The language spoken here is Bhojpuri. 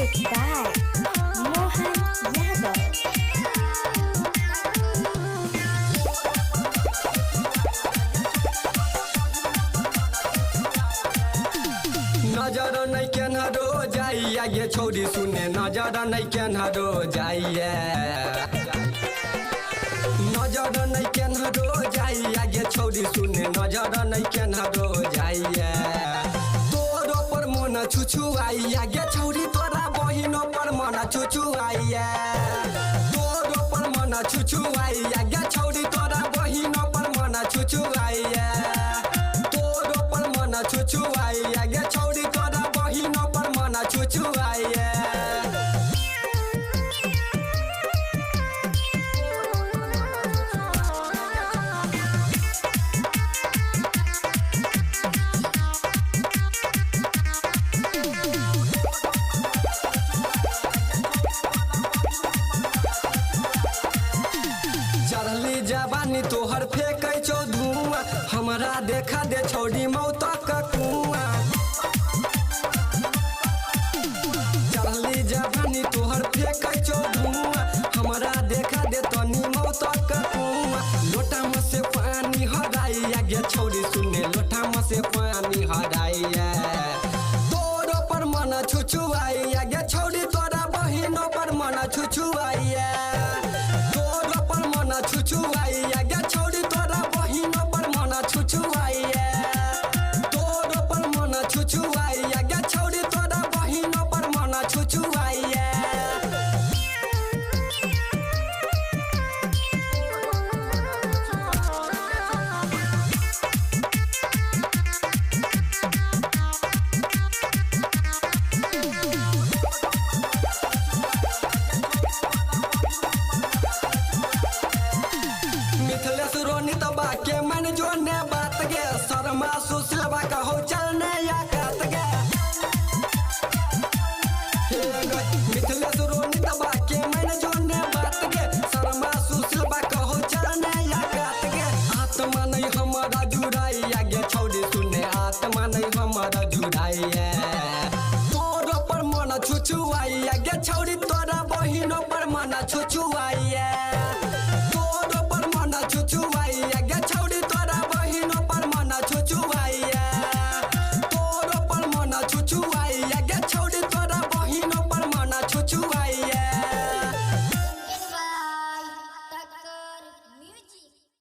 Music by Mohan Yadav. नजर नहीं केनहरो जाइए ये छोड़ी सुने नजर नहीं केनहरो जाइए नजर नहीं केनहरो जाइए ये छोड़ी सुने नजर नहीं केनहरो जाइए तोरो पर मन छुछु आइए ये छोड़ी तोरा बहिनो पर मन छुछु आइए तोरो पर मन छुछु आइए ये छोड़ी तोरा बहिनो पर मन छुछु आइए तोरो पर मन छुछु आइए ये छोड़ी तोरा बहिनो पर मन छुछु आइए चढ़ली जवानी तोहर फेंकै छौ धुआं हमरा देखा दे छोड़ी मौत का कुआं चढ़ली जवानी तोहर फेंकै छौ धुआं हमरा देखा दे तनी मौत का कुआं लोटा में से पानी हराइया गे छोड़ी सुने लोटा में से पानी हराइया तोरो पर मन छुछुआइया गे छोड़ी तोरा बहिनो पर मन छुछुआइया तोरो पर मन छुछुआइया गे छोड़ी तोरा बहिनो पर मन छुछुआइया तोरो पर मन छुछुआइया गे छोड़ी तोरा बहिनो पर मन छुछुआइया मिथिलेश रोनी तबा के मन जोने बात गे शर्मा सुशीलवा कहो चलने या कात गे मिथिलेश रोनी तबा के मन जोने बात गे शर्मा सुशीलवा कहो चलने या कात गे आत्मा नहीं हमारा जुड़ाइया गे छोड़ी सुने आत्मा नहीं हमारा जुड़ाइया तोरो पर मन छुछुआइया गे छोड़ी तोरा बहिनो पर मन छुछुआइया